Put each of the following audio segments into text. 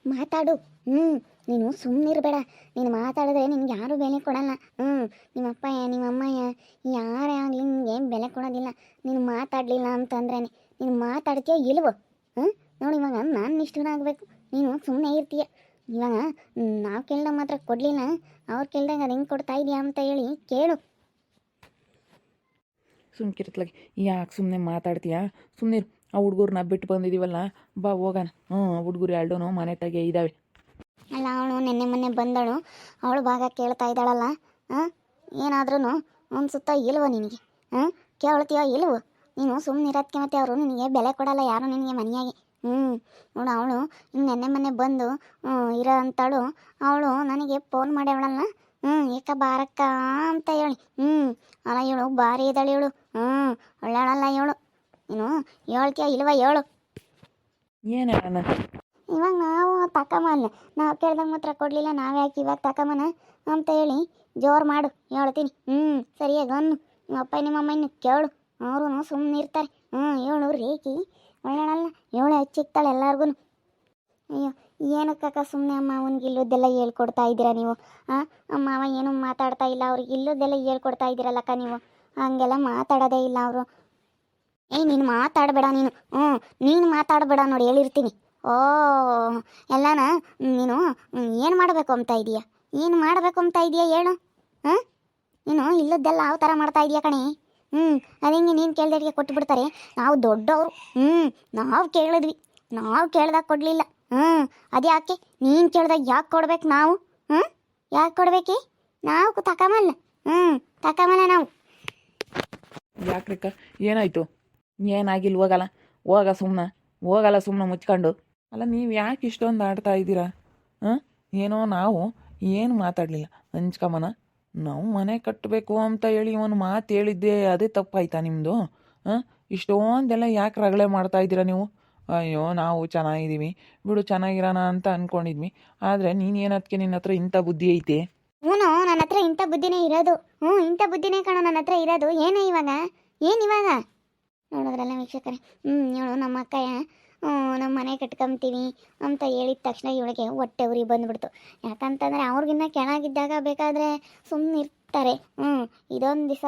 ಮಾತಾಡು. ಹ್ಞೂ ನೀನು ಸುಮ್ಮನಿರಬೇಡ. ನೀನು ಮಾತಾಡಿದ್ರೆ ನಿನ್ಗೆ ಯಾರೂ ಬೆಲೆ ಕೊಡಲ್ಲ. ನಿಮ್ಮಪ್ಪಯ್ಯ ನಿಮ್ಮಮ್ಮಯ್ಯ ಯಾರೇ ಆಗಲಿ ನಿನಗೆ ಬೆಲೆ ಕೊಡೋದಿಲ್ಲ. ನೀನು ಮಾತಾಡಲಿಲ್ಲ ಅಂತಂದ್ರೇ ನೀನು ಮಾತಾಡ್ತೀಯೋ ಇಲ್ವೋ? ನೋಡಿ ಇವಾಗ ನಾನು ನಿಷ್ಠುರ ಆಗಬೇಕು, ನೀನು ಸುಮ್ಮನೆ ಇರ್ತೀಯ. ಇವಾಗ ನಾವು ಕೇಳ್ದಾಗ ಮಾತ್ರ ಕೊಡಲಿಲ್ಲ, ಅವ್ರು ಕೇಳ್ದಾಗ ಅದು ಹೆಂಗೆ ಕೊಡ್ತಾ ಇದೆಯಾ ಅಂತ ಹೇಳಿ ಕೇಳು. ಸುಮ್ಕಿರ್ತ್ಲಾಗೆ ಯಾಕೆ ಸುಮ್ಮನೆ ಮಾತಾಡ್ತೀಯಾ? ಸುಮ್ಮನೆ ಆ ಹುಡುಗರನ್ನ ಬಿಟ್ಟು ಬಂದಿದ್ದೀವಲ್ಲ, ಬಾ ಹೋಗೋಣ. ಹುಡುಗರು ಎರಡೂ ಮನೆ ತಾಗೆ ಇದ್ದಾವೆ. ಅಲ್ಲ ಅವಳು ನೆನ್ನೆ ಮೊನ್ನೆ ಬಂದಳು, ಅವಳು ಭಾಗ ಕೇಳ್ತಾ ಇದ್ದಾಳಲ್ಲ. ಏನಾದ್ರೂ ಅನ್ಸುತ್ತಾ ಇಲ್ವೋ ನಿನಗೆ? ಕೇಳ್ತೀಯೋ ಇಲ್ವೋ? ನೀನು ಸುಮ್ಮನೆ ಇರೋದಕ್ಕೆ ಮತ್ತೆ ಅವರು ನಿನಗೆ ಬೆಲೆ ಕೊಡಲ್ಲ, ಯಾರು ನಿನಗೆ ಮನೆಯಾಗಿ. ನೋಡು ಅವಳು ನೆನ್ನೆ ಮೊನ್ನೆ ಬಂದು ಇರೋ ಅಂತಾಳು. ಅವಳು ನನಗೆ ಫೋನ್ ಮಾಡ್ಯವಳಲ್ಲ, ಏಕ ಬಾರಕ್ಕ ಅಂತ ಹೇಳಿ. ಅಲ್ಲ ಇವಳು ಭಾರಿ ಇದ್ದಾಳೆ ಇವಳು. ಒಳ್ಳೆಯಳಲ್ಲ ಇವಳು. ನೀನು ಹೇಳ್ತೀಯ ಇಲ್ವ ಹೇಳು. ಏನು ಇವಾಗ ನಾವು ತಕಮಲ್ಲ, ನಾವು ಕೇಳ್ದಾಗ ಮಾತ್ರ ಕೊಡಲಿಲ್ಲ, ನಾವು ಯಾಕೆ ಇವಾಗ ತಕಮನ ಅಂತ ಹೇಳಿ ಜೋರು ಮಾಡು, ಹೇಳ್ತೀನಿ. ಸರಿಯಾಗಿ ಅನ್ನು ನಿಮ್ಮ ಅಪ್ಪ ನಿಮ್ಮಮ್ಮ ಇನ್ನು ಕೇಳು, ಅವರು ಸುಮ್ಮನೆ ಇರ್ತಾರೆ. ಹೇಳು ರೇಖಿ ಒಳ್ಳೆಯಳಲ್ಲ, ಹೇಳು ಹೆಚ್ಚಿಕ್ತಾಳೆ ಎಲ್ಲರಿಗೂ. ಅಯ್ಯೋ ಏನಕ್ಕಕ್ಕ ಸುಮ್ಮನೆ ಅಮ್ಮ ಅವನಿಗೆ ಇಲ್ಲದೆಲ್ಲ ಹೇಳ್ಕೊಡ್ತಾ ಇದ್ದೀರಾ ನೀವು? ಮಾವ ಏನೂ ಮಾತಾಡ್ತಾ ಇಲ್ಲ, ಅವ್ರಿಗೆ ಇಲ್ಲದೆಲ್ಲ ಹೇಳ್ಕೊಡ್ತಾ ಇದ್ದೀರಲ್ಲಕ್ಕ ನೀವು. ಹಂಗೆಲ್ಲ ಮಾತಾಡೋದೇ ಇಲ್ಲ ಅವರು. ನೀನು ಮಾತಾಡಬೇಡ ನೀನು. ನೀನು ಮಾತಾಡಬೇಡ ನೋಡಿ, ಹೇಳಿರ್ತೀನಿ. ಎಲ್ಲನ ನೀನು ಏನು ಮಾಡಬೇಕು ಅಂತ ಇದೀಯಾ? ಏನು ಮಾಡಬೇಕು ಅಂತ ಇದೆಯಾ ಹೇಳು. ನೀನು ಇಲ್ಲದ್ದೆಲ್ಲ ಯಾವ ಥರ ಮಾಡ್ತಾ ಇದೀಯಾ ಕಣೆ? ಅದಂಗೆ ನೀನು ಕೇಳ್ದಕ್ಕೆ ಕೊಟ್ಟುಬಿಡ್ತಾರೆ. ನಾವು ದೊಡ್ಡವರು, ನಾವು ಕೇಳಿದ್ವಿ, ನಾವು ಕೇಳ್ದಾಗ ಕೊಡಲಿಲ್ಲ. ಅದ್ಯಾಕೆ ನೀನು ಕೇಳ್ದಾಗ ಯಾಕೆ ಕೊಡ್ಬೇಕು ನಾವು? ಯಾಕೆ ಕೊಡ್ಬೇಕಿ? ನಾವು ತಕಮಲ್ಲ, ತಕಮಲ್ಲ ನಾವು. ಯಾಕ್ರಿಕ್ಕ ಏನಾಯಿತು? ಏನಾಗಿಲ್ಲ, ಹೋಗಲ್ಲ ಸುಮ್ಮನೆ ಮುಚ್ಕೊಂಡು. ಅಲ್ಲ ನೀವು ಯಾಕೆ ಇಷ್ಟೊಂದು ಆಡ್ತಾ ಇದ್ದೀರಾ? ಏನೋ ನಾವು ಏನು ಮಾತಾಡಲಿಲ್ಲ, ಹಂಚ್ಕಮ್ಮನ ನಾವು ಮನೆ ಕಟ್ಟಬೇಕು ಅಂತ ಹೇಳಿ ಒಂದು ಮಾತು ಹೇಳಿದ್ದೆ, ಅದೇ ತಪ್ಪಾಯ್ತಾ ನಿಮ್ಮದು? ಇಷ್ಟೊಂದೆಲ್ಲ ಯಾಕೆ ರಗಳೆ ಮಾಡ್ತಾ ಇದ್ದೀರಾ ನೀವು? ಅಯ್ಯೋ ನಾವು ಚೆನ್ನಾಗಿದ್ದೀವಿ ಬಿಡು, ಚೆನ್ನಾಗಿರೋಣ ಅಂತ ಅಂದ್ಕೊಂಡಿದ್ವಿ. ಆದರೆ ನೀನು ಏನದಕ್ಕೆ ನಿನ್ನ ಹತ್ರ ಇಂಥ ಬುದ್ಧಿ ಐತೆ? ನನ್ನ ಹತ್ರ ಇಂಥ ಬುದ್ಧಿನೇ ಇರೋದು. ಇಂಥ ಬುದ್ಧಿನೇ ಕಣೋ ನನ್ನ ಹತ್ರ ಇರೋದು. ಏನು ಇವಾಗ ನೋಡೋದ್ರಲ್ಲ ವೀಕ್ಷಕರೇ. ಇವಳು ನಮ್ಮ ಅಕ್ಕಯ್ಯ ನಮ್ಮ ಮನೆ ಕಟ್ಕೊಂತೀವಿ ಅಂತ ಹೇಳಿದ ತಕ್ಷಣ ಇವಳಿಗೆ ಹೊಟ್ಟೆ ಉರಿ ಬಂದುಬಿಡ್ತು. ಯಾಕಂತಂದರೆ ಅವ್ರಿಗಿನ್ನ ಕೆಳಗಿದ್ದಾಗ ಬೇಕಾದರೆ ಸುಮ್ಮನೆ ಇರ್ತಾರೆ. ಇದೊಂದು ದಿವಸ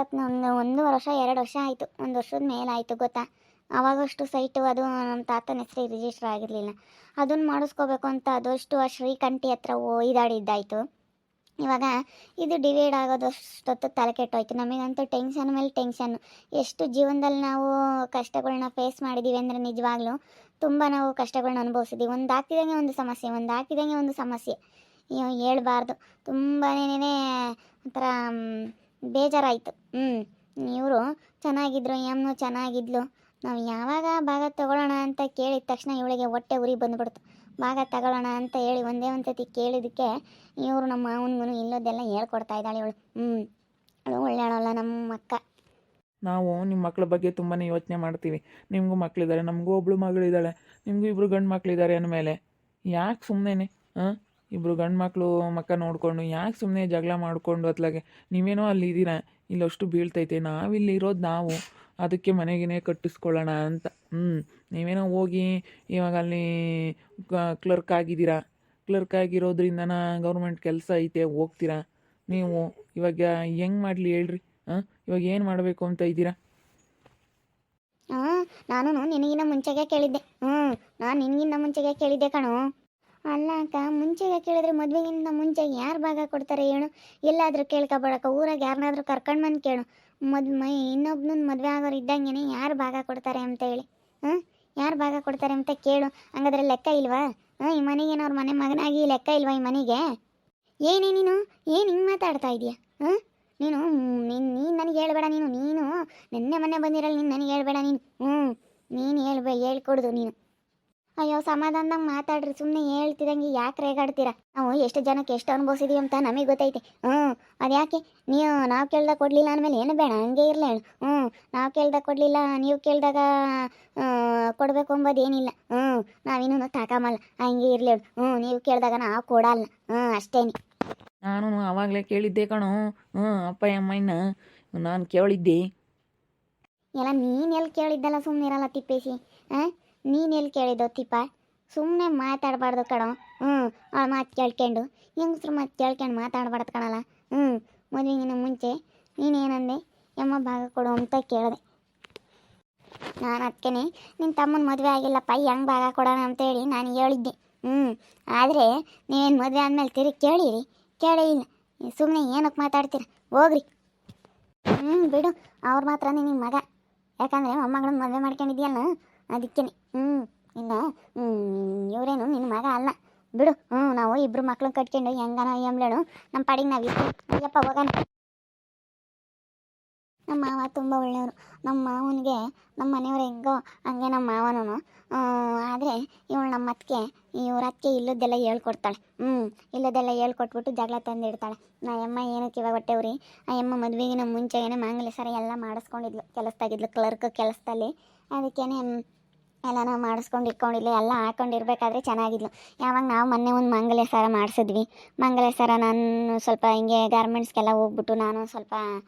ಒಂದು ವರ್ಷ 2 ವರ್ಷ ಆಯಿತು, 1 ವರ್ಷದ ಮೇಲಾಯಿತು ಗೊತ್ತಾ. ಆವಾಗಷ್ಟು ಸೈಟು ಅದು ನಮ್ಮ ತಾತನ ಹೆಸರು ರಿಜಿಸ್ಟರ್ ಆಗಿರಲಿಲ್ಲ. ಅದನ್ನು ಮಾಡಿಸ್ಕೋಬೇಕು ಅಂತ ಅದಷ್ಟು ಆ ಶ್ರೀಕಂಠಿ ಹತ್ರ ಇದಾಡಿದ್ದಾಯಿತು. ಇವಾಗ ಇದು ಡಿವೈಡ್ ಆಗೋದಷ್ಟೊತ್ತು ತಲೆ ಕೆಟ್ಟೋಯ್ತು. ನಮಗಂತೂ ಟೆನ್ಷನ್ ಮೇಲೆ ಟೆನ್ಷನ್ನು. ಎಷ್ಟು ಜೀವನದಲ್ಲಿ ನಾವು ಕಷ್ಟಗಳನ್ನ ಫೇಸ್ ಮಾಡಿದ್ದೀವಿ ಅಂದರೆ ನಿಜವಾಗ್ಲೂ ತುಂಬ ನಾವು ಕಷ್ಟಗಳನ್ನ ಅನುಭವಿಸಿದ್ದೀವಿ. ಒಂದು ಹಾಕಿದಂಗೆ ಒಂದು ಸಮಸ್ಯೆ ಹೇಳ್ಬಾರ್ದು. ತುಂಬಾ ಒಂಥರ ಬೇಜಾರಾಯಿತು. ಇವರು ಚೆನ್ನಾಗಿದ್ರು, ಎಮ್ಮು ಚೆನ್ನಾಗಿದ್ಲು. ನಾವು ಯಾವಾಗ ಭಾಗ ತೊಗೊಳ್ಳೋಣ ಅಂತ ಕೇಳಿದ ತಕ್ಷಣ ಇವಳಿಗೆ ಹೊಟ್ಟೆ ಉರಿ ಬಂದುಬಿಡ್ತು. ಭಾಗ ತಗೊಳ್ಳೋಣ ಅಂತ ಹೇಳಿ ಒಂದೇ ಒಂದು ಸತಿ ಕೇಳಿದ್ದಕ್ಕೆ ಇವರು ನಮ್ಮ ಮಾವನಿಗೂ ಇಲ್ಲದೆಲ್ಲ ಹೇಳ್ಕೊಡ್ತಾ ಇದ್ದಾಳೆ ಇವಳು. ಅವಳು ಒಳ್ಳೆಯವಳಲ್ಲ ನಮ್ಮ ಅಕ್ಕ. ನಾವು ನಿಮ್ಮ ಮಕ್ಕಳ ಬಗ್ಗೆ ತುಂಬಾ ಯೋಚನೆ ಮಾಡ್ತೀವಿ. ನಿಮಗೂ ಮಕ್ಕಳಿದ್ದಾರೆ, ನಮಗೂ ಒಬ್ಳು ಮಗಳಿದ್ದಾಳೆ, ನಿಮಗೂ 2 ಗಂಡು ಮಕ್ಕಳಿದ್ದಾರೆ ಅಂದಮೇಲೆ ಯಾಕೆ ಸುಮ್ಮನೆ ಇಬ್ಬರು ಗಂಡು ಮಕ್ಕಳು ಮಕ್ಕ ನೋಡಿಕೊಂಡು ಯಾಕೆ ಸುಮ್ಮನೆ ಜಗಳ ಮಾಡಿಕೊಂಡು ಅತ್ಲಾಗೆ ನೀವೇನೋ ಅಲ್ಲಿದ್ದೀರಾ, ಇಲ್ಲಷ್ಟು ಬೀಳ್ತೈತೆ, ನಾವಿಲ್ಲಿ ಇರೋದು ನಾವು ಅದಕ್ಕೆ ಮನೆಗೇ ಕಟ್ಟಿಸ್ಕೊಳ್ಳೋಣ ಅಂತ. ನೀವೇನೋ ಹೋಗಿ ಇವಾಗ ಅಲ್ಲಿ ಕ್ಲರ್ಕ್ ಆಗಿದ್ದೀರಾ, ಕ್ಲರ್ಕ್ ಆಗಿರೋದ್ರಿಂದನ ಗೌರ್ಮೆಂಟ್ ಕೆಲಸ ಐತೆ ಹೋಗ್ತೀರಾ. ನೀವು ಇವಾಗ ಹೆಂಗೆ ಮಾಡಲಿ ಹೇಳ್ರಿ? ಇವಾಗ ಏನು ಮಾಡಬೇಕು ಅಂತ ಇದ್ದೀರಾ? ನಾನು ನಿನಗಿನ್ನ ಮುಂಚೆಗೆ ಕೇಳಿದ್ದೆ. ನಾನು ನಿನಗಿನ್ನ ಮುಂಚೆಗೆ ಕೇಳಿದ್ದೆ ಕಣೋ. ಅಲ್ಲ ಅಕ್ಕ, ಮುಂಚೆಗೆ ಕೇಳಿದ್ರೆ ಮದುವೆಗಿಂತ ಮುಂಚೆ ಯಾರು ಭಾಗ ಕೊಡ್ತಾರೆ ಹೇಳು? ಎಲ್ಲಾದರೂ ಕೇಳ್ಕೊಬೇಡಕ್ಕ, ಊರಾಗ ಯಾರನ್ನಾದ್ರೂ ಕರ್ಕೊಂಡು ಬಂದು ಕೇಳು. ಇನ್ನೊಬ್ಬನ ಮದುವೆ ಆಗೋರು ಇದ್ದಂಗೆ ಯಾರು ಭಾಗ ಕೊಡ್ತಾರೆ ಅಂತ ಹೇಳಿ. ಯಾರು ಭಾಗ ಕೊಡ್ತಾರೆ ಅಂತ ಕೇಳು. ಹಂಗಾದ್ರೆ ಲೆಕ್ಕ ಇಲ್ವಾ? ಈ ಮನೆಗೇನವ್ರ ಮನೆ ಮಗನಾಗಿ ಲೆಕ್ಕ ಇಲ್ವಾ ಈ ಮನೆಗೆ? ಏನೇ ನೀನು ಏನು ಹಿಂಗೆ ಮಾತಾಡ್ತಾ ಇದೀಯಾ? ನೀನು ನನಗೆ ಹೇಳ್ಬೇಡ. ನೀನು ನೆನ್ನೆ ಮೊನ್ನೆ ಬಂದಿರಲ್ಲ, ನೀನು ನನಗೆ ಹೇಳ್ಬೇಡ. ನೀನು ಹೇಳ್ಕೊಡ್ದು ನೀನು. ಅಯ್ಯೋ ಸಮಾಧಾನದಾಗ ಮಾತಾಡ್ರಿ, ಸುಮ್ಮನೆ ಹೇಳ್ತಿದಂಗೆ ಯಾಕೆ ರೇಗಾಡ್ತೀರಾ? ನಾವು ಎಷ್ಟು ಜನಕ್ಕೆ ಎಷ್ಟು ಅನುಭವಿಸಿದೀವಿ ಅಂತ ನಮಗೆ ಗೊತ್ತೈತೆ. ಅದ್ಯಾಕೆ ನಾವು ಕೇಳ್ದಾಗ ಕೊಡಲಿಲ್ಲ ಅಂದಮೇಲೆ ಏನು ಬೇಡ, ಹಂಗೆ ಇರಲಿ ಹೇಳು. ನಾವು ಕೇಳ್ದಾಗ ಕೊಡಲಿಲ್ಲ, ನೀವು ಕೇಳಿದಾಗ ಕೊಡಬೇಕು ಅಂಬೋದು ಏನಿಲ್ಲ. ನಾವಿನ್ನೂ ತಗೊಂಬಲ್ಲ, ಹಂಗೆ ಇರಲಿ ಹೇಳು. ನೀವು ಕೇಳಿದಾಗ ನಾವು ಕೊಡಲ್ಲ, ಅಷ್ಟೇನೆ. ನಾನು ಆವಾಗಲೇ ಕೇಳಿದ್ದೆ ಕಣೋ, ಅಪ್ಪ ಅಮ್ಮಯ್ಯನ ನಾನು ಕೇಳಿದ್ದೆ. ಎಲ್ಲ ನೀನು ಎಲ್ಲಿ ಕೇಳಿದ್ದಲ್ಲ, ಸುಮ್ಮನೆ ಇರಲ್ಲ ತಿಪ್ಪೇಸಿ. ನೀನು ಎಲ್ಲಿ ಕೇಳಿದ್ದೋ ತಿಪ್ಪ? ಸುಮ್ಮನೆ ಮಾತಾಡಬಾರ್ದು ಕಣೋ. ಆ ಮಾತು ಕೇಳ್ಕೊಂಡು ಹೆಂಗಸ್ರು ಮಾತು ಕೇಳ್ಕೊಂಡು ಮಾತಾಡಬಾರ್ದು ಕಣಲ್ಲ. ಮದುವೆಗಿನ ಮುಂಚೆ ನೀನೇನಂದೆ, ಯಮ್ಮ ಭಾಗ ಕೊಡು ಅಂತ ಕೇಳಿದೆ. ನಾನು ಅದಕ್ಕೆ ನಿನ್ನ ತಮ್ಮನ ಮದುವೆ ಆಗಿಲ್ಲಪ್ಪ, ಹೆಂಗೆ ಭಾಗ ಕೊಡೋಣ ಅಂತೇಳಿ ನಾನು ಹೇಳಿದ್ದೆ. ಆದರೆ ನೀವೇನು ಮದುವೆ ಆದಮೇಲೆ ತಿರುಗಿ ಕೇಳೇ ಇಲ್ಲ. ಸುಮ್ಮನೆ ಏನಕ್ಕೆ ಮಾತಾಡ್ತೀರ, ಹೋಗ್ರಿ. ಬಿಡು, ಅವ್ರು ಮಾತ್ರ ನಿನ್ನ ಮಗ. ಯಾಕಂದರೆ ಮೊಮ್ಮಗಳನ್ನ ಮದುವೆ ಮಾಡ್ಕೊಂಡಿದ್ಯಲ್ಲ, ಅದಕ್ಕೇ. ಇನ್ನು ಇವರೇನು ನಿನ್ನ ಮಗ ಅಲ್ಲ ಬಿಡು. ನಾವು ಇಬ್ಬರು ಮಕ್ಳನ್ನ ಕಟ್ಕೊಂಡು ಹೆಂಗನ ಎಂಬ್ಲೇಳು ನಮ್ಮ ಪಾಡಿಗೆ ನಾವು ಅಯ್ಯಪ್ಪ ಹೋಗೋಣ. ನಮ್ಮ ಮಾವ ತುಂಬ ಒಳ್ಳೆಯವರು. ನಮ್ಮ ಮಾವನಿಗೆ ನಮ್ಮ ಮನೆಯವ್ರು ಹೆಂಗೋ ಹಂಗೆ ನಮ್ಮ ಮಾವನೂ. ಆದರೆ ಇವಳು ನಮ್ಮ ಅತ್ತಿಗೆ, ಇವ್ರ ಅತ್ತಿಗೆ ಇಲ್ಲದ್ದೆಲ್ಲ ಹೇಳ್ಕೊಡ್ತಾಳೆ. ಇಲ್ಲದೆಲ್ಲ ಹೇಳ್ಕೊಟ್ಬಿಟ್ಟು ಜಗಳ ತಂದಿಡ್ತಾಳೆ. ನಾ ಅಮ್ಮ ಏನಕ್ಕೆ ಇವಾಗ ಹೊಟ್ಟೆವ್ರಿ, ಆ ಅಮ್ಮ ಮದುವೆಗಿನ ಮುಂಚೆಗೇ ಮಾಂಗಲ್ಯ ಸರ ಎಲ್ಲ ಮಾಡಿಸ್ಕೊಂಡಿದ್ಲು, ಕೆಲಸದಾಗಿದ್ಲು ಕ್ಲರ್ಕ್ ಕೆಲಸದಲ್ಲಿ. ಅದಕ್ಕೇನೆ ಎಲ್ಲ ನಾವು ಮಾಡಿಸ್ಕೊಂಡು ಇಟ್ಕೊಂಡಿದ್ಲು, ಎಲ್ಲ ಹಾಕ್ಕೊಂಡಿರ್ಬೇಕಾದ್ರೆ ಚೆನ್ನಾಗಿದ್ಲು. ಯಾವಾಗ ನಾವು ಮೊನ್ನೆ ಒಂದು ಮಾಂಗಲ್ಯ ಸರ ಮಾಡಿಸಿದ್ವಿ. ಮಾಂಗಲ್ಯ ಸರ ನಾನು ಸ್ವಲ್ಪ ಹಿಂಗೆ ಗಾರ್ಮೆಂಟ್ಸ್ಗೆಲ್ಲ ಹೋಗ್ಬಿಟ್ಟು ನಾನು ಸ್ವಲ್ಪ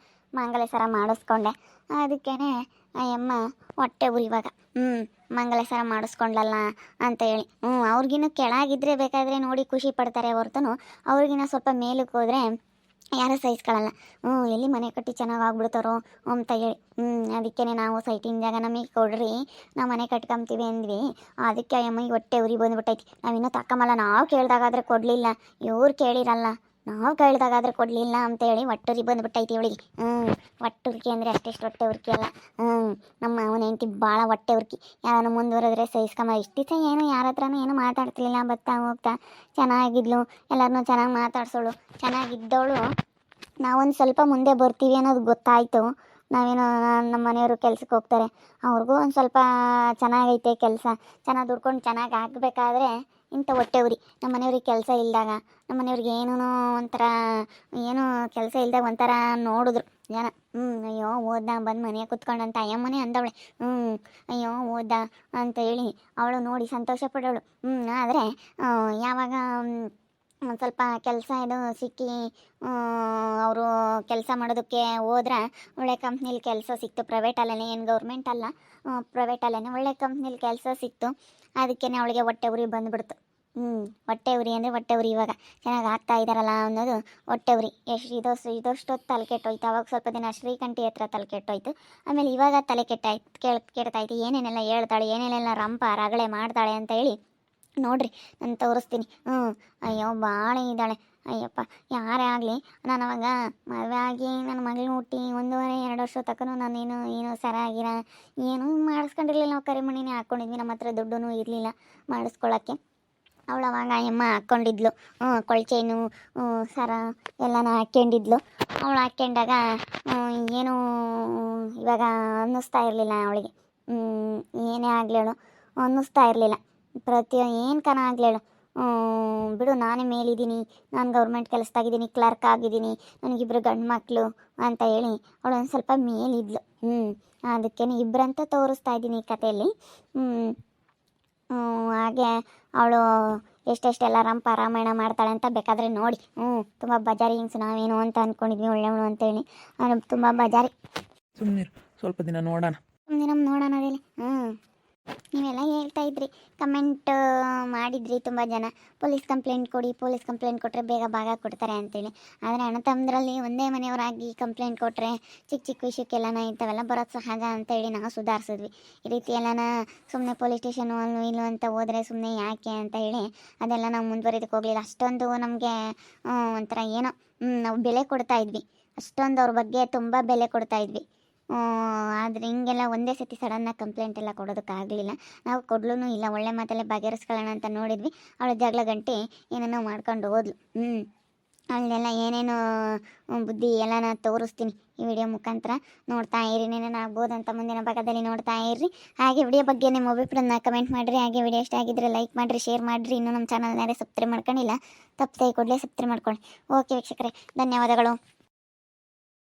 ಮಾಂಗಲ್ಯ ಸರ ಮಾಡಿಸ್ಕೊಂಡೆ. ಅದಕ್ಕೇ ಅಯ್ಯಮ್ಮ ಹೊಟ್ಟೆ ಉರಿವಾಗ ಮಂಗಲ ಸರ ಮಾಡಿಸ್ಕೊಂಡ್ಲಲ್ಲ ಅಂತ ಹೇಳಿ. ಅವ್ರಿಗಿನ್ನೂ ಕೆಳಗಿದ್ರೆ ಬೇಕಾದರೆ ನೋಡಿ ಖುಷಿ ಪಡ್ತಾರೆ ಹೊರತು ಅವ್ರಿಗಿನ್ನ ಸ್ವಲ್ಪ ಮೇಲಕ್ಕೆ ಹೋದರೆ ಯಾರೂ ಸಹಿಸ್ಕೊಳ್ಳಲ್ಲ. ಎಲ್ಲಿ ಮನೆ ಕಟ್ಟಿ ಚೆನ್ನಾಗಿ ಆಗ್ಬಿಡ್ತಾರೋ ಅಂತ ಹೇಳಿ. ಅದಕ್ಕೇ ನಾವು ಸೈಟಿನ ಜಾಗ ನಮಗೆ ಕೊಡ್ರಿ, ನಾವು ಮನೆ ಕಟ್ಕೊಂತೀವಿ ಅಂದ್ವಿ. ಅದಕ್ಕೆ ಅಮ್ಮಗೆ ಹೊಟ್ಟೆ ಉರಿ ಬಂದುಬಿಟ್ಟೈತಿ. ನಾವಿನ್ನೂ ತಕ್ಕಮಲ್ಲ, ನಾವು ಕೇಳಿದಾಗಾದರೆ ಕೊಡಲಿಲ್ಲ, ಇವ್ರು ಕೇಳಿರಲ್ಲ, ನಾವು ಕೇಳಿದಾಗಾದರೆ ಕೊಡಲಿಲ್ಲ ಅಂತೇಳಿ ಹೊಟ್ಟುರಿ ಬಂದುಬಿಟ್ಟೈತಿ ಇವಳಿಗೆ. ಹೊಟ್ಟುರ್ಕಿ ಅಂದರೆ ಅಷ್ಟೆಷ್ಟು ಹೊಟ್ಟೆ ಉರ್ಕಿ ಅಲ್ಲ. ನಮ್ಮ ಅವನ ಹೆಂಡತಿ ಭಾಳ ಹೊಟ್ಟೆ ಉರ್ಕಿ. ಯಾರನ್ನು ಮುಂದುವರೆದ್ರೆ ಸಹಿಸ್ಕೊಂಬ. ಇಷ್ಟು ದಿವಸ ಏನು ಯಾರ ಹತ್ರನೂ ಏನು ಮಾತಾಡ್ತಿರ್ಲಿಲ್ಲ, ಬರ್ತಾ ಹೋಗ್ತಾ ಚೆನ್ನಾಗಿದ್ಲು, ಎಲ್ಲರನ್ನೂ ಚೆನ್ನಾಗಿ ಮಾತಾಡ್ಸೋಳು, ಚೆನ್ನಾಗಿದ್ದವಳು. ನಾವೊಂದು ಸ್ವಲ್ಪ ಮುಂದೆ ಬರ್ತೀವಿ ಅನ್ನೋದು ಗೊತ್ತಾಯಿತು. ನಾವೇನೋ ನಮ್ಮ ಮನೆಯವರು ಕೆಲ್ಸಕ್ಕೆ ಹೋಗ್ತಾರೆ, ಅವ್ರಿಗೂ ಒಂದು ಸ್ವಲ್ಪ ಚೆನ್ನಾಗೈತೆ ಕೆಲಸ, ಚೆನ್ನಾಗಿ ದುಡ್ಕೊಂಡು ಚೆನ್ನಾಗಿ ಆಗಬೇಕಾದ್ರೆ ಇಂಥ ಹೊಟ್ಟೆ ಉರಿ. ನಮ್ಮ ಮನೆಯವ್ರಿಗೆ ಕೆಲಸ ಇಲ್ಲದಾಗ, ನಮ್ಮ ಮನೆಯವ್ರಿಗೆ ಏನೂ ಒಂಥರ ಏನೂ ಕೆಲಸ ಇಲ್ದಾಗ ಒಂಥರ ನೋಡಿದ್ರು ಜನ. ಅಯ್ಯೋ ಓದ್ದ ಬಂದು ಮನೆಯಾಗ ಕುತ್ಕೊಂಡಂತ ಅಯ್ಯಮ್ಮನೇ ಅಂದವಳೆ. ಅಯ್ಯೋ ಓದ್ದ ಅಂತ ಹೇಳಿ ಅವಳು ನೋಡಿ ಸಂತೋಷ ಪಡೋಳು. ಆದರೆ ಯಾವಾಗ ಒಂದು ಸ್ವಲ್ಪ ಕೆಲಸ ಇದು ಸಿಕ್ಕಿ ಅವರು ಕೆಲಸ ಮಾಡೋದಕ್ಕೆ ಹೋದ್ರೆ ಒಳ್ಳೆ ಕಂಪ್ನಿಲಿ ಕೆಲಸ ಸಿಕ್ತು. ಪ್ರೈವೇಟಲ್ಲೇ, ಏನು ಗೌರ್ಮೆಂಟ್ ಅಲ್ಲ, ಪ್ರೈವೇಟಲ್ಲೇ ಒಳ್ಳೆ ಕಂಪ್ನಿಲಿ ಕೆಲಸ ಸಿಕ್ತು. ಅದಕ್ಕೇ ಅವಳಿಗೆ ಹೊಟ್ಟೆ ಉರಿ ಬಂದುಬಿಡ್ತು. ಹೊಟ್ಟೆ ಉರಿ ಅಂದರೆ ಹೊಟ್ಟೆ ಉರಿ. ಇವಾಗ ಚೆನ್ನಾಗಿ ಆಗ್ತಾ ಇದ್ದಾರಲ್ಲ ಅನ್ನೋದು ಹೊಟ್ಟೆ ಉರಿ. ಇದಷ್ಟೊತ್ತು ತಲೆ ಕೆಟ್ಟೋಯ್ತು. ಅವಾಗ ಸ್ವಲ್ಪ ದಿನ ಶ್ರೀಕಂಠಿ ಹತ್ರ ತಲೆ ಕೆಟ್ಟೋಯ್ತು. ಆಮೇಲೆ ಇವಾಗ ತಲೆ ಕೆಡ್ತಾಯ್ತು. ಏನೇನೆಲ್ಲ ಹೇಳ್ತಾಳೆ, ಏನೇನೆಲ್ಲ ರಂಪ ರಗಳೆ ಮಾಡ್ತಾಳೆ ಅಂತ ಹೇಳಿ ನೋಡ್ರಿ ನಾನು ತೋರಿಸ್ತೀನಿ. ಅಯ್ಯೋ ಭಾಳ ಇದ್ದಾಳೆ. ಅಯ್ಯಪ್ಪ ಯಾರೇ ಆಗಲಿ, ನಾನು ಅವಾಗ ಮದುವೆ ಆಗಿ ನನ್ನ ಮಗಳನ್ನ ಹುಟ್ಟಿ 1.5-2 ವರ್ಷ ತಕ್ಕನೂ ನಾನೇನು ಸರಿಯಾಗಿರ ಏನೂ ಮಾಡಿಸ್ಕೊಂಡಿರ್ಲಿಲ್ಲ. ನಾವು ಕರಿಮಣಿನೇ ಹಾಕ್ಕೊಂಡಿದ್ವಿ, ನಮ್ಮ ಹತ್ರ ದುಡ್ಡೂ ಇರಲಿಲ್ಲ ಮಾಡಿಸ್ಕೊಳ್ಳೋಕ್ಕೆ. ಅವಳು ಅವಾಗ ಅಮ್ಮ ಹಾಕ್ಕೊಂಡಿದ್ಲು, ಕೊಳ್ಚೇನು ಸರ ಎಲ್ಲನೂ ಹಾಕ್ಕೊಂಡಿದ್ಲು. ಅವಳು ಹಾಕ್ಕೊಂಡಾಗ ಏನೂ ಇವಾಗ ಅನ್ನಿಸ್ತಾ ಇರಲಿಲ್ಲ ಅವಳಿಗೆ. ಏನೇ ಆಗಲೇಳು ಅನ್ನಿಸ್ತಾ ಇರಲಿಲ್ಲ. ಏನು ಕನ ಆಗಲೇಳು, ಬಿಡು ನಾನೇ ಮೇಲಿದ್ದೀನಿ, ನಾನು ಗೌರ್ಮೆಂಟ್ ಕೆಲಸದಾಗಿದ್ದೀನಿ, ಕ್ಲರ್ಕ್ ಆಗಿದ್ದೀನಿ, ನನಗಿಬ್ಬರು ಗಂಡು ಮಕ್ಕಳು ಅಂತ ಹೇಳಿ ಅವಳು ಒಂದು ಸ್ವಲ್ಪ ಮೇಲಿದ್ಲು. ಅದಕ್ಕೇ ಇಬ್ಬರಂತ ತೋರಿಸ್ತಾ ಇದ್ದೀನಿ ಈ ಕಥೆಯಲ್ಲಿ. ಹಾಗೆ ಅವಳು ಎಷ್ಟೆಷ್ಟೆಲ್ಲ ರಂಪ ರಾಮಾಯಣ ಮಾಡ್ತಾಳೆ ಅಂತ ಬೇಕಾದರೆ ನೋಡಿ. ತುಂಬ ಬಜಾರಿ ಹಿಂಗ್ಸು ನಾವೇನು ಅಂತ ಅಂದ್ಕೊಂಡಿದ್ವಿ ಒಳ್ಳೆಯವಳು ಅಂತೇಳಿ. ತುಂಬ ಬಜಾರಿ. ಸುಮ್ಮನೆ ಸ್ವಲ್ಪ ದಿನ ನೋಡೋಣ. ನೋಡೋಣ ಅದೇಲಿ. ನೀವೆಲ್ಲ ಹೇಳ್ತಾ ಇದ್ರಿ, ಕಮೆಂಟ್ ಮಾಡಿದ್ರಿ ತುಂಬ ಜನ, ಪೊಲೀಸ್ ಕಂಪ್ಲೇಂಟ್ ಕೊಡಿ, ಪೊಲೀಸ್ ಕಂಪ್ಲೇಂಟ್ ಕೊಟ್ಟರೆ ಬೇಗ ಭಾಗ ಕೊಡ್ತಾರೆ ಅಂತೇಳಿ. ಆದರೆ ಅಣ್ಣ ತಮ್ಮದ್ರಲ್ಲಿ ಒಂದೇ ಮನೆಯವರಾಗಿ ಕಂಪ್ಲೇಂಟ್ ಕೊಟ್ಟರೆ ಚಿಕ್ಕ ಚಿಕ್ಕ ವಿಷಯಕ್ಕೆಲ್ಲನ ಇಂಥವೆಲ್ಲ ಬರೋದು ಸಹಜ ಅಂತೇಳಿ ನಾವು ಸುಧಾರಿಸಿದ್ವಿ. ಈ ರೀತಿ ಎಲ್ಲನ ಸುಮ್ಮನೆ ಪೊಲೀಸ್ ಸ್ಟೇಷನು ಅಲ್ಲೂ ಇಲ್ಲೂ ಅಂತ ಹೋದರೆ ಸುಮ್ಮನೆ ಯಾಕೆ ಅಂತ ಹೇಳಿ ಅದೆಲ್ಲ ನಾವು ಮುಂದುವರಿದಕ್ಕೆ ಹೋಗಲಿಲ್ಲ. ಅಷ್ಟೊಂದು ನಮಗೆ ಒಂಥರ ಏನೋ ನಾವು ಬೆಲೆ ಕೊಡ್ತಾ ಇದ್ವಿ, ಅಷ್ಟೊಂದು ಅವ್ರ ಬಗ್ಗೆ ತುಂಬ ಬೆಲೆ ಕೊಡ್ತಾ ಇದ್ವಿ. ಆದರೆ ಹಿಂಗೆಲ್ಲ ಒಂದೇ ಸತಿ ಸಡನ್ನಾಗಿ ಕಂಪ್ಲೇಂಟ್ ಎಲ್ಲ ಕೊಡೋದಕ್ಕಾಗಲಿಲ್ಲ. ನಾವು ಕೊಡ್ಲೂ ಇಲ್ಲ, ಒಳ್ಳೆ ಮಾತಲ್ಲೇ ಬಗೆಹರಿಸ್ಕೊಳ್ಳೋಣ ಅಂತ ನೋಡಿದ್ವಿ. ಅವಳ ಜಗಳ ಗಂಟೆ ಏನೇನೋ ಮಾಡ್ಕೊಂಡು ಹೋದ್ಲು. ಅವಳೆಲ್ಲ ಏನೇನೋ ಬುದ್ಧಿ ಎಲ್ಲನ ತೋರಿಸ್ತೀನಿ ಈ ವಿಡಿಯೋ ಮುಖಾಂತರ. ನೋಡ್ತಾ ಇರಿ, ಏನೇನು ಆಗ್ಬೋದಂತ ಮುಂದಿನ ಭಾಗದಲ್ಲಿ ನೋಡ್ತಾ ಇರ್ರಿ. ಹಾಗೆ ವಿಡಿಯೋ ಬಗ್ಗೆ ನಿಮ್ಮ ಅಭಿಪ್ರಾಯನ ಕಮೆಂಟ್ ಮಾಡಿರಿ. ಹಾಗೆ ವಿಡಿಯೋ ಇಷ್ಟ ಆಗಿದ್ದರೆ ಲೈಕ್ ಮಾಡಿರಿ, ಶೇರ್ ಮಾಡಿರಿ. ಇನ್ನೂ ನಮ್ಮ ಚಾನಲ್ನಾರೇ ಸಬ್ಸ್ಕ್ರೈಬ್ ಮಾಡ್ಕೊಂಡಿಲ್ಲ, ತಪ್ಪದೆ ಕೂಡಲೇ ಸಬ್ಸ್ಕ್ರೈಬ್ ಮಾಡ್ಕೊಳ್ಳಿ. ಓಕೆ ವೀಕ್ಷಕರೇ, ಧನ್ಯವಾದಗಳು.